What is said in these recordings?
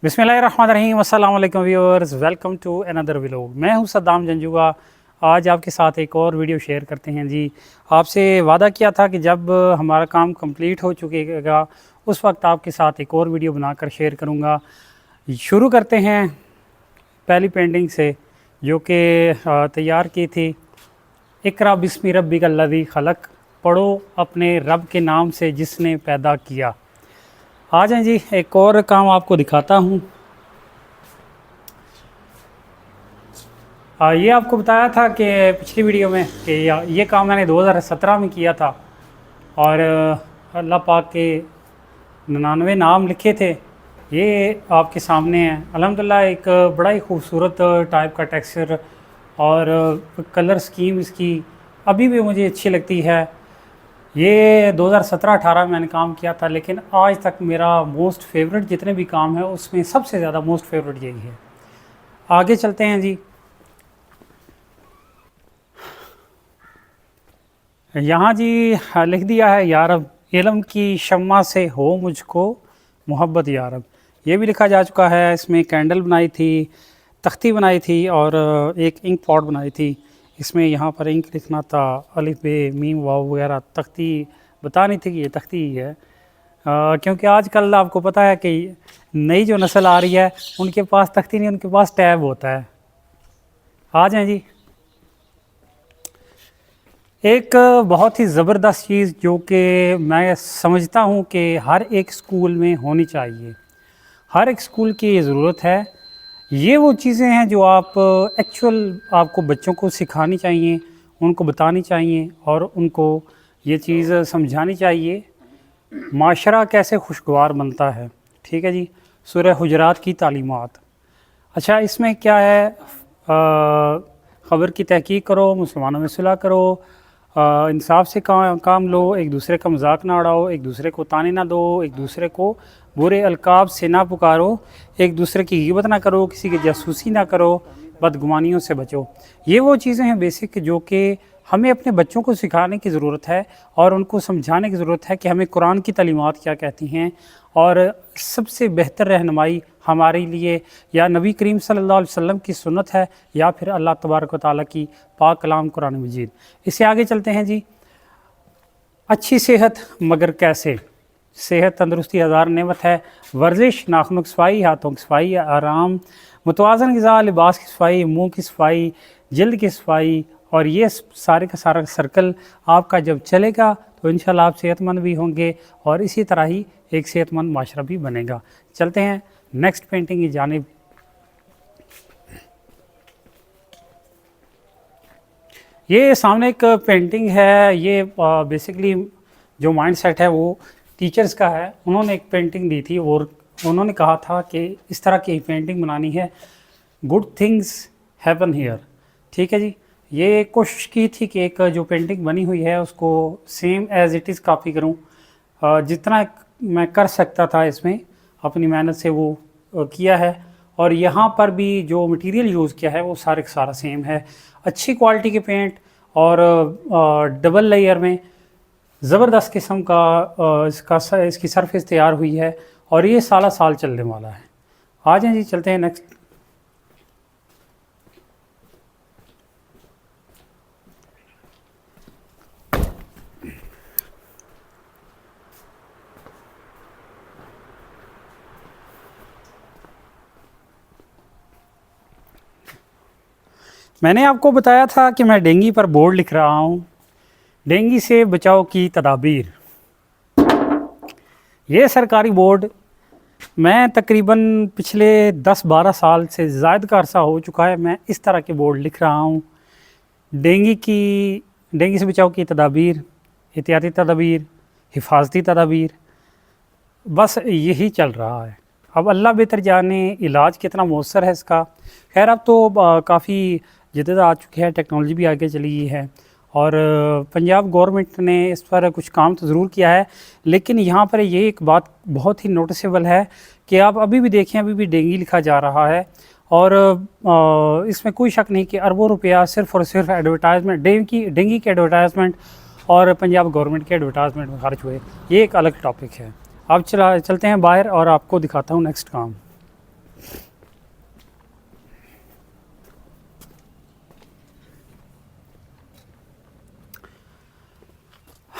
बिस्मिल्लाहिर्रहमानिर्रहीम, अस्सलाम वालेकुम viewers, welcome to another vlog. मैं हूं सद्दाम जंजुआ। आज आपके साथ एक और वीडियो शेयर करते हैं जी। आपसे वादा किया था कि जब हमारा काम कंप्लीट हो चुकेगा उस वक्त आपके साथ एक और वीडियो बनाकर शेयर करूंगा। शुरू करते हैं पहली पेंटिंग से जो कि तैयार की थी। इकरा बिस्मि रब्बिकल्लज़ी खलक, पढ़ो अपने रब के नाम से जिसने पैदा किया। आ जाएं जी, एक और काम आपको दिखाता हूँ। ये आपको बताया था कि पिछली वीडियो में कि ये काम मैंने 2017 में किया था और अल्लाह पाक के 99 नाम लिखे थे। ये आपके सामने है। अल्हम्दुलिल्लाह एक बड़ा ही खूबसूरत टाइप का टेक्सचर और कलर स्कीम इसकी अभी भी मुझे अच्छी लगती है। ये 2017-18 में मैंने काम किया था, लेकिन आज तक मेरा मोस्ट फेवरेट जितने भी काम है उसमें सबसे ज़्यादा मोस्ट फेवरेट यही है। आगे चलते हैं जी। यहाँ जी लिख दिया है यारब, इल्म की शम्मा से हो मुझको मोहब्बत यारब। ये भी लिखा जा चुका है। इसमें कैंडल बनाई थी, तख्ती बनाई थी और एक इंक पॉट बनाई थी। इसमें यहाँ पर इंक लिखना था, अलिफ बे मीम वाव वगैरह। तख्ती बतानी थी कि ये तख्ती ही है, क्योंकि आजकल आपको पता है कि नई जो नस्ल आ रही है उनके पास तख्ती नहीं, उनके पास टैब होता है। आ जाएं जी। एक बहुत ही ज़बरदस्त चीज़ जो कि मैं समझता हूँ कि हर एक स्कूल में होनी चाहिए, हर एक स्कूल की ज़रूरत है। ये वो चीज़ें हैं जो आप एक्चुअल आपको बच्चों को सिखानी चाहिए, उनको बतानी चाहिए और उनको ये चीज़ समझानी चाहिए। माशरा कैसे खुशगवार बनता है, ठीक है जी। सूरह हुजरात की तालीमात। अच्छा, इसमें क्या है? ख़बर की तहकीक करो, मुसलमानों में सुलह करो, इंसाफ से काम लो, एक दूसरे का मजाक ना उड़ाओ, एक दूसरे को ताने ना दो, एक दूसरे को बुरे अलकाब से ना पुकारो, एक दूसरे की गिबत ना करो, किसी की जासूसी ना करो, बदगुमानियों से बचो। ये वो चीज़ें हैं बेसिक जो कि हमें अपने बच्चों को सिखाने की ज़रूरत है और उनको समझाने की ज़रूरत है कि हमें कुरान की तालीमात क्या कहती हैं। और सबसे बेहतर रहनुमाई हमारे लिए या नबी करीम सल्लल्लाहु अलैहि वसल्लम की सुन्नत है या फिर अल्लाह तबारक व तआला की पाक कलाम कुरान मजीद। इससे आगे चलते हैं जी। अच्छी सेहत मगर कैसे? सेहत तंदरुस्ती हज़ार नेमत है। वर्जिश, नाखूनों की सफाई, हाथों की सफाई, आराम, मुतवाज़न ग़िज़ा, लिबास की सफाई, मुँह की सफाई, जल्द की सफाई, और ये सारे का सारा सर्कल आपका जब चलेगा तो इंशाल्लाह आप सेहतमंद भी होंगे और इसी तरह ही एक सेहतमंद माशरा भी बनेगा। चलते हैं नेक्स्ट पेंटिंग की जानिब। ये सामने एक पेंटिंग है। ये बेसिकली जो माइंड सेट है वो टीचर्स का है। उन्होंने एक पेंटिंग दी थी और उन्होंने कहा था कि इस तरह की पेंटिंग बनानी है, गुड थिंग्स हैपन हियर, ठीक है जी। ये कोशिश की थी कि एक जो पेंटिंग बनी हुई है उसको same as it is copy करूं। जितना मैं कर सकता था इसमें अपनी मेहनत से वो किया है। और यहाँ पर भी जो मटेरियल यूज़ किया है वो सारे का सारा सेम है। अच्छी क्वालिटी के पेंट और डबल लेयर में ज़बरदस्त किस्म का इसकी सरफेस तैयार हुई है और ये साल चलने वाला है। आ जाएं जी, चलते हैं नेक्स्ट। मैंने आपको बताया था कि मैं डेंगू पर बोर्ड लिख रहा हूँ। डेंगू से बचाव की तदाबीर, ये सरकारी बोर्ड मैं तकरीबन पिछले 10-12 साल से ज़ायद का अरसा हो चुका है मैं इस तरह के बोर्ड लिख रहा हूँ। डेंगू से बचाव की तदाबीर, एहतियाती तदाबीर, हिफाजती तदाबीर, बस यही चल रहा है। अब अल्लाह बेहतर जाने इलाज कितना मौसर है इसका। खैर अब तो काफ़ी जदीद आ चुकी है, टेक्नोलॉजी भी आगे चली गई है और पंजाब गवर्नमेंट ने इस पर कुछ काम तो ज़रूर किया है। लेकिन यहाँ पर ये एक बात बहुत ही नोटिसेबल है कि आप अभी भी देखें, अभी भी डेंगू लिखा जा रहा है और इसमें कोई शक नहीं कि अरबों रुपया सिर्फ़ और सिर्फ एडवर्टाइजमेंट, डेंगू के एडवर्टाइजमेंट और पंजाब गवर्नमेंट के एडवर्टाइजमेंट में खर्च हुए। ये एक अलग टॉपिक है। अब चलते हैं बाहर और आपको दिखाता हूँ नेक्स्ट काम।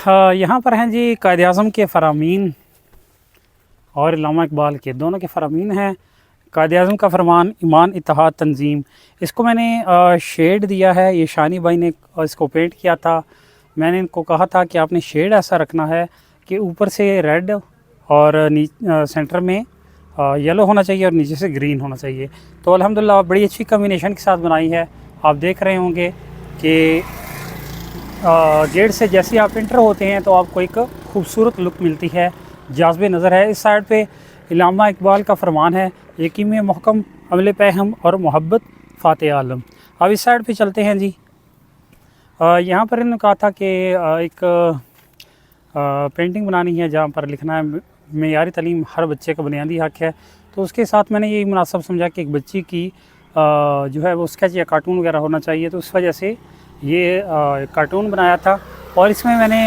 यहाँ पर हैं जी कायद आज़म के फ़रामीन और अल्लामा इकबाल के दोनों के फ़रामीन हैं। कायद आज़म का फरमान ईमान इत्तेहाद तंजीम, इसको मैंने शेड दिया है। ये शानी भाई ने इसको पेंट किया था। मैंने इनको कहा था कि आपने शेड ऐसा रखना है कि ऊपर से रेड और सेंटर में येलो होना चाहिए और नीचे से ग्रीन होना चाहिए। तो अल्हम्दुलिल्लाह बड़ी अच्छी कम्बिनेशन के साथ बनाई है। आप देख रहे होंगे कि गेट से जैसे आप इंटर होते हैं तो आपको एक खूबसूरत लुक मिलती है, जाज़बे नज़र है। इस साइड पे अल्लामा इकबाल का फरमान है, यकीम महकम अमले पे हम और मोहब्बत फ़ाते आलम। अब इस साइड पे चलते हैं जी। यहाँ पर इन्होंने कहा था कि एक पेंटिंग बनानी है जहाँ पर लिखना है मेयारी तालीम हर बच्चे का बुनियादी हक़ है। तो उसके साथ मैंने यही मुनासिब समझा कि एक बच्ची की जो है वो स्केच या कार्टून वगैरह होना चाहिए, तो उस वजह से ये कार्टून बनाया था। और इसमें मैंने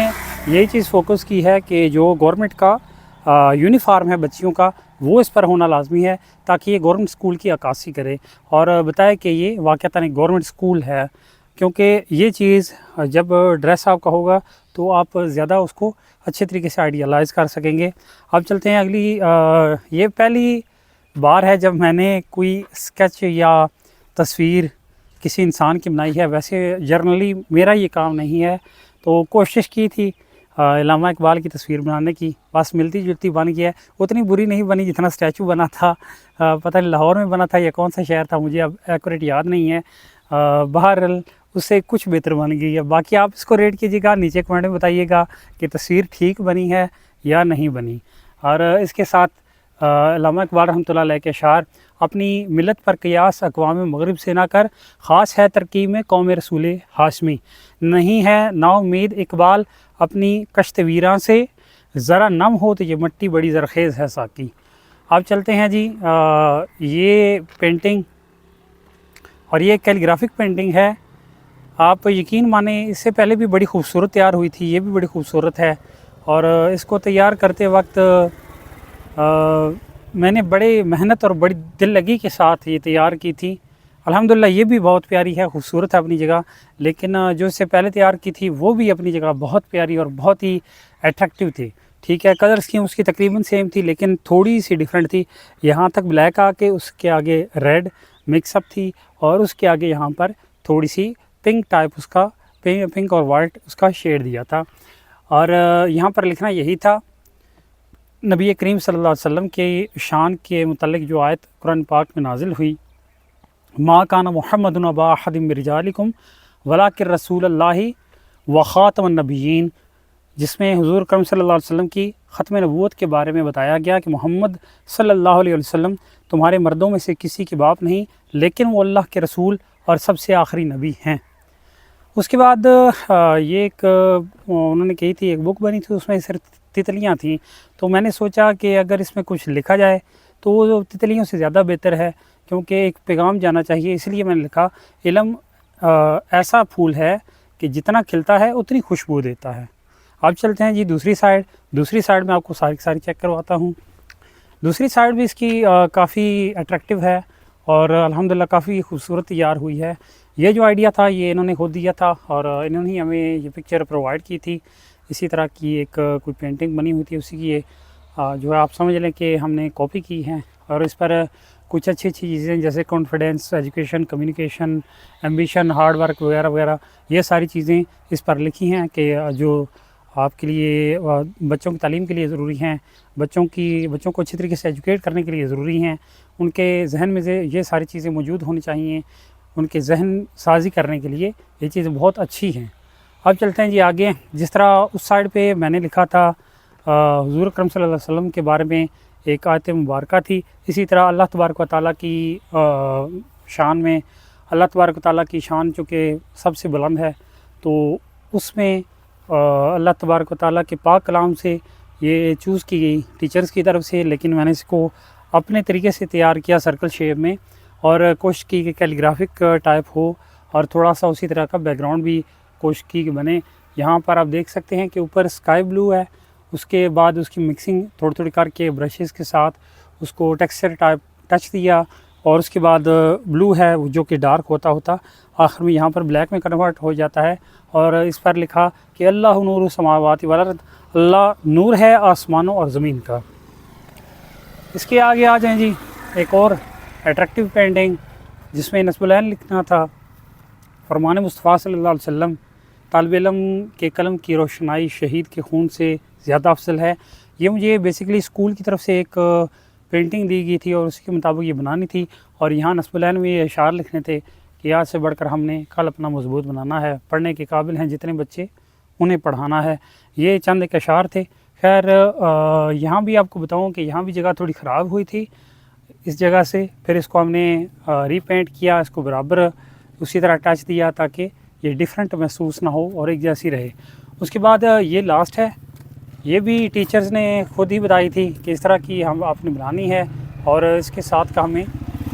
यही चीज़ फोकस की है कि जो गवर्नमेंट का यूनिफॉर्म है बच्चियों का, वो इस पर होना लाजमी है ताकि ये गवर्नमेंट स्कूल की अक्कासी करे और बताए कि ये वाक़तन एक गवर्नमेंट स्कूल है। क्योंकि ये चीज़ जब ड्रेस आपका होगा तो आप ज़्यादा उसको अच्छे तरीके से आइडियलाइज़ कर सकेंगे। अब चलते हैं अगली। ये पहली बार है जब मैंने कोई स्केच या तस्वीर किसी इंसान की बनाई है। वैसे जर्नली मेरा ये काम नहीं है, तो कोशिश की थी अल्लामा इकबाल की तस्वीर बनाने की, बस मिलती जुलती बन गई है। उतनी बुरी नहीं बनी जितना स्टैचू बना था। पता नहीं लाहौर में बना था या कौन सा शहर था, मुझे अब एक्यूरेट याद नहीं है। बहरहाल उससे कुछ बेहतर बन गई है। बाकी आप इसको रेट कीजिएगा, नीचे कमेंट में बताइएगा कि तस्वीर ठीक बनी है या नहीं बनी। और इसके साथ अल्लामा इकबाल रहमतुल्लाह अलैह के अशार, अपनी मिलत पर क़ियास अक़वाम मग़रिब से ना कर, ख़ास है तरकीब में कौम रसूल हाशमी, नहीं है नाउम्मीद इकबाल अपनी कश्त वीरां से, ज़रा नम हो तो ये मिट्टी बड़ी ज़रख़ेज़ है साकी। अब चलते हैं जी। ये पेंटिंग और ये कैलीग्राफिक पेंटिंग है। आप यकीन माने इससे पहले भी बड़ी खूबसूरत तैयार हुई थी, ये भी बड़ी खूबसूरत है। और इसको तैयार करते वक्त मैंने बड़े मेहनत और बड़ी दिल लगी के साथ ये तैयार की थी। अल्हम्दुलिल्लाह ये भी बहुत प्यारी है, खूबसूरत है अपनी जगह। लेकिन जो इससे पहले तैयार की थी वो भी अपनी जगह बहुत प्यारी और बहुत ही अट्रैक्टिव थी। ठीक है, कलर स्कीम उसकी तकरीबन सेम थी लेकिन थोड़ी सी डिफरेंट थी। यहाँ तक ब्लैक आके उसके आगे रेड मिक्सअप थी और उसके आगे यहाँ पर थोड़ी सी पिंक टाइप उसका पिंक और वाइट उसका शेड दिया था। और यहाँ पर लिखना यही था, नबी करीम सल्लल्लाहु अलैहि वसल्लम के शान के मुतल्लिक जो आयत कुरान पाक में नाजिल हुई, मा काना मुहम्मदुन अबा अहदिम मिन रिजालिकुम वलाकिन रसूलुल्लाहि व खातमुन नबिय्यीन, जिसमें हुज़ूर अकरम सल्लल्लाहु अलैहि वसल्लम की ख़त्म नबूवत के बारे में बताया गया कि मोहम्मद सल्लल्लाहु अलैहि वसल्लम तुम्हारे मर्दों में से किसी के बाप नहीं, लेकिन वो अल्लाह के रसूल और सबसे आखिरी नबी हैं। उसके बाद ये एक उन्होंने कही थी, एक बुक बनी थी उसमें सिर्फ तितलियाँ थीं। तो मैंने सोचा कि अगर इसमें कुछ लिखा जाए तो वो तितलियों से ज़्यादा बेहतर है, क्योंकि एक पैगाम जाना चाहिए। इसलिए मैंने लिखा, इल्म ऐसा फूल है कि जितना खिलता है उतनी खुशबू देता है। अब चलते हैं जी दूसरी साइड। दूसरी साइड में आपको सारी सारी चेक करवाता हूँ। दूसरी साइड भी इसकी काफ़ी अट्रैक्टिव है और अल्हम्दुलिल्लाह काफ़ी खूबसूरत तैयार हुई है। ये जो आइडिया था ये इन्होंने खुद दिया था और इन्होंने ही हमें ये पिक्चर प्रोवाइड की थी। इसी तरह की एक कोई पेंटिंग बनी हुई थी, उसी की ये जो है आप समझ लें कि हमने कॉपी की है। और इस पर कुछ अच्छी अच्छी चीज़ें जैसे confidence, education, communication, ambition, hard work वगैरह वगैरह, ये सारी चीज़ें इस पर लिखी हैं कि जो आपके लिए बच्चों की तालीम के लिए ज़रूरी हैं, बच्चों को अच्छी तरीके से एजुकेट करने के लिए ज़रूरी हैं। उनके जहन में से ये सारी चीज़ें मौजूद होनी चाहिए, उनके जहन साजी करने के लिए ये चीज़ें बहुत अच्छी हैं। अब चलते हैं जी आगे। जिस तरह उस साइड पे मैंने लिखा था हुज़ूर अकरम सल्लल्लाहु अलैहि वसल्लम के बारे में एक आयत मुबारका थी, इसी तरह अल्लाह तबारक व तआला की शान में, अल्लाह तबारक व तआला की शान चूँकि सबसे बुलंद है, तो उसमें अल्लाह तबारक व तआला के पाक कलाम से ये चूज़ की गई टीचर्स की तरफ से। लेकिन मैंने इसको अपने तरीके से तैयार किया सर्कल शेप में और कोशिश की कि कैलीग्राफिक टाइप हो और थोड़ा सा उसी तरह का बैकग्राउंड भी कोशिश की कि बने। यहाँ पर आप देख सकते हैं कि ऊपर स्काई ब्लू है, उसके बाद उसकी मिक्सिंग थोड़ी थोड़ी करके ब्रशेस के साथ उसको टेक्सचर टाइप टच दिया और उसके बाद ब्लू है जो कि डार्क होता आखिर में यहाँ पर ब्लैक में कन्वर्ट हो जाता है। और इस पर लिखा कि अल्लाह नूरु समावाति वल अर्द, अल्लाह नूर है आसमानों और ज़मीन का। इसके आगे आ जाएं जी, एक और अट्रैक्टिव पेंटिंग जिसमें नस्बुलैन लिखना था, फरमान मुस्तफ़ा सल्लल्लाहु अलैहि वसल्लम, तालिब इल्म के कलम की रोशनाई शहीद के खून से ज़्यादा अफजल है। ये मुझे बेसिकली स्कूल की तरफ से एक पेंटिंग दी गई थी और उसी के मुताबिक ये बनानी थी। और यहाँ नस्बुलैन में ये इशार लिखने थे कि आज से बढ़कर हमने कल अपना मजबूत बनाना है, पढ़ने के काबिल हैं जितने बच्चे उन्हें पढ़ाना है। ये चंद एक अशार थे। खैर यहाँ भी आपको बताऊँ कि यहाँ भी जगह थोड़ी ख़राब हुई थी इस जगह से, फिर इसको हमने रीपेंट किया, इसको बराबर उसी तरह टच दिया ताकि ये डिफरेंट महसूस ना हो और एक जैसी रहे। उसके बाद ये लास्ट है, ये भी टीचर्स ने खुद ही बताई थी कि इस तरह की हम आपने बनानी है। और इसके साथ का हमें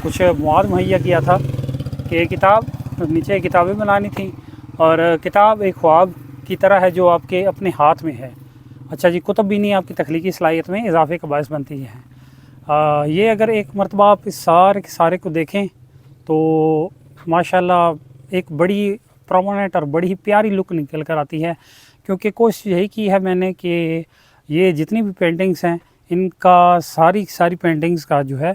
कुछ मवाद मुहैया किया था कि किताब, नीचे किताबें बनानी थी और किताब एक ख्वाब की तरह है जो आपके अपने हाथ में है। अच्छा जी, कुतुब भी नहीं आपकी तख्लीकी सलाहियत में इजाफे का बायस बनती है। ये अगर एक मरतबा आप इस सारे के सारे को देखें तो माशाल्लाह एक बड़ी प्रोमिनेंट और बड़ी ही प्यारी लुक निकल कर आती है। क्योंकि कोशिश यही की है मैंने कि ये जितनी भी पेंटिंग्स हैं इनका सारी पेंटिंग्स का जो है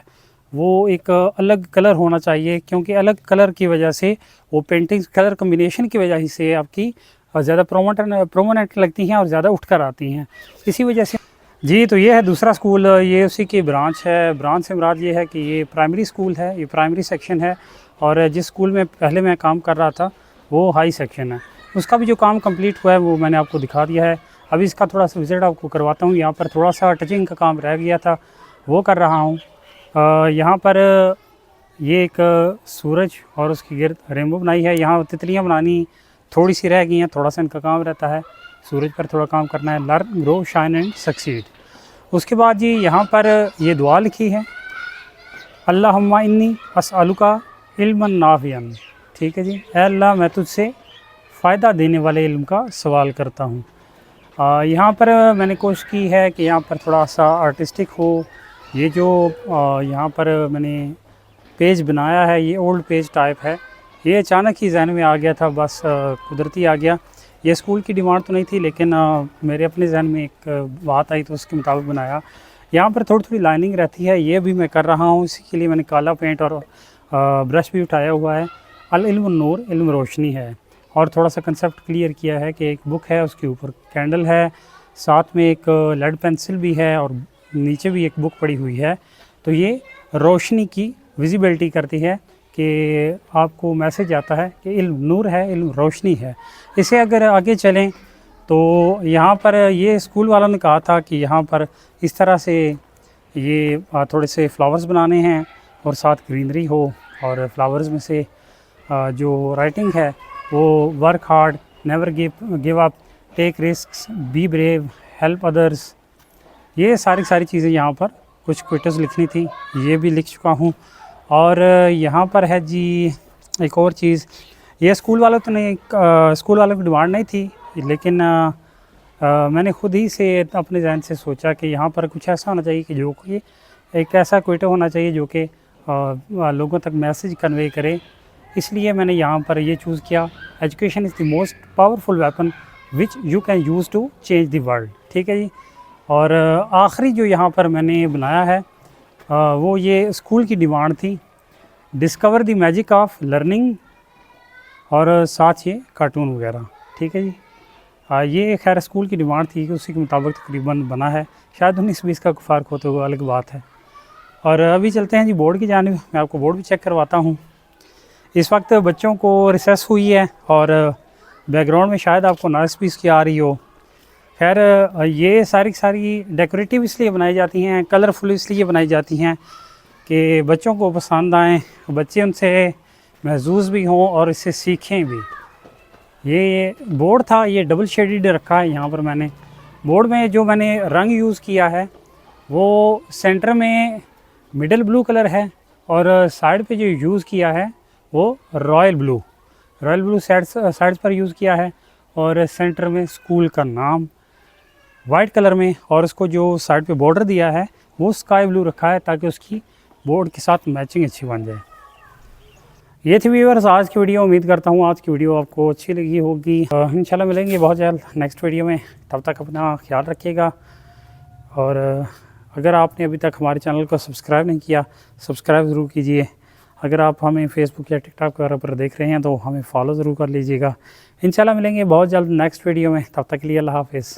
वो एक अलग कलर होना चाहिए, क्योंकि अलग कलर की वजह से वो पेंटिंग्स कलर कम्बिनेशन की वजह से आपकी ज़्यादा प्रोमिनेंट लगती हैं और ज़्यादा उठ कर आती हैं। इसी वजह से जी, तो ये है दूसरा स्कूल, ये उसी की ब्रांच है। ब्रांच से मुराद ये है कि ये प्राइमरी स्कूल है, ये प्राइमरी सेक्शन है। और जिस स्कूल में पहले मैं काम कर रहा था वो हाई सेक्शन है। उसका भी जो काम कंप्लीट हुआ है वो मैंने आपको दिखा दिया है। अभी इसका थोड़ा सा विज़िट आपको करवाता हूँ। यहाँ पर थोड़ा सा टचिंग का काम रह गया था, वो कर रहा हूँ। यहाँ पर ये एक सूरज और उसकी गिर्द रेनबो बनाई है। यहाँ तितलियाँ बनानी थोड़ी सी रह गई हैं, थोड़ा सा इनका काम रहता है। सूरज पर थोड़ा काम करना है, learn grow shine and succeed. उसके बाद जी यहाँ पर ये दुआ लिखी है, अल्लाहुम्मा इन्नी अस्अलुका इल्मन नाफ़िअन। ठीक है जी, ऐ अल्लाह मैं तुझसे फ़ायदा देने वाले इल्म का सवाल करता हूँ। यहाँ पर मैंने कोशिश की है कि यहाँ पर थोड़ा सा आर्टिस्टिक हो। ये जो यहाँ पर मैंने पेज बनाया है ये ओल्ड पेज टाइप है। ये अचानक ही जहन में आ गया था, बस कुदरती आ गया। ये स्कूल की डिमांड तो नहीं थी, लेकिन मेरे अपने जहन में एक बात आई तो उसके मुताबिक बनाया। यहाँ पर थोड़ी थोड़ी लाइनिंग रहती है, ये भी मैं कर रहा हूँ। इसी के लिए मैंने काला पेंट और ब्रश भी उठाया हुआ है। अल इल्म नूर, इल्म रोशनी है। और थोड़ा सा कंसेप्ट क्लियर किया है कि एक बुक है, उसके ऊपर कैंडल है, साथ में एक लेड पेंसिल भी है और नीचे भी एक बुक पड़ी हुई है। तो ये रोशनी की विजिबिलिटी करती है कि आपको मैसेज आता है कि इल्म नूर है, इल्म रोशनी है। इसे अगर आगे चलें तो यहाँ पर ये स्कूल वालों ने कहा था कि यहाँ पर इस तरह से ये थोड़े से फ्लावर्स बनाने हैं और साथ ग्रीनरी हो। और फ्लावर्स में से जो राइटिंग है वो work hard, never give up, take risks, be brave, help others. ये सारी चीज़ें यहाँ पर कुछ क्विटेस लिखनी थी, ये भी लिख चुका हूँ। और यहाँ पर है जी एक और चीज़, ये स्कूल वालों की डिमांड नहीं थी, लेकिन मैंने खुद ही से अपने जहन से सोचा कि यहाँ पर कुछ ऐसा होना चाहिए कि जो कि एक ऐसा क्विटे होना चाहिए जो कि लोगों तक मैसेज कन्वे करे। इसलिए मैंने यहाँ पर ये चूज़ किया, education is the most powerful weapon which you can use to change the world. ठीक है जी। और आखिरी जो यहाँ पर मैंने बनाया है वो ये स्कूल की डिमांड थी, discover the magic of learning, और साथ ये कार्टून वगैरह। ठीक है जी। ये खैर स्कूल की डिमांड थी कि उसी के मुताबिक तकरीबन बना है। शायद 19-20 का फ़र्क हो तो अलग बात है। और अभी चलते हैं जी बोर्ड की जानिब, मैं आपको बोर्ड भी चेक करवाता हूँ। इस वक्त बच्चों को रिसेस हुई है और बैकग्राउंड में शायद आपको नॉइस भी इसकी आ रही हो। खैर ये सारी डेकोरेटिव इसलिए बनाई जाती हैं, कलरफुल इसलिए बनाई जाती हैं कि बच्चों को पसंद आएँ, बच्चे उनसे महजूज़ भी हों और इससे सीखें भी। ये बोर्ड था, ये डबल शेडेड रखा है। यहाँ पर मैंने बोर्ड में जो मैंने रंग यूज़ किया है वो सेंटर में मिडल ब्लू कलर है और साइड पे जो यूज़ किया है वो रॉयल ब्लू साइड्स पर यूज़ किया है। और सेंटर में स्कूल का नाम वाइट कलर में, और उसको जो साइड पे बॉर्डर दिया है वो स्काई ब्लू रखा है ताकि उसकी बोर्ड के साथ मैचिंग अच्छी बन जाए। ये थी व्यूअर्स आज की वीडियो। उम्मीद करता हूँ आज की वीडियो आपको अच्छी लगी होगी। इंशाल्लाह मिलेंगे बहुत जल्द नेक्स्ट वीडियो में। तब तक अपना ख्याल रखिएगा। और अगर आपने अभी तक हमारे चैनल को सब्सक्राइब नहीं किया, सब्सक्राइब ज़रूर कीजिए। अगर आप हमें फेसबुक या टिकटॉक वगैरह पर देख रहे हैं तो हमें फॉलो ज़रूर कर लीजिएगा। इंशाल्लाह मिलेंगे बहुत जल्द नेक्स्ट वीडियो में। तब तक के लिए अल्लाह हाफ़िज़।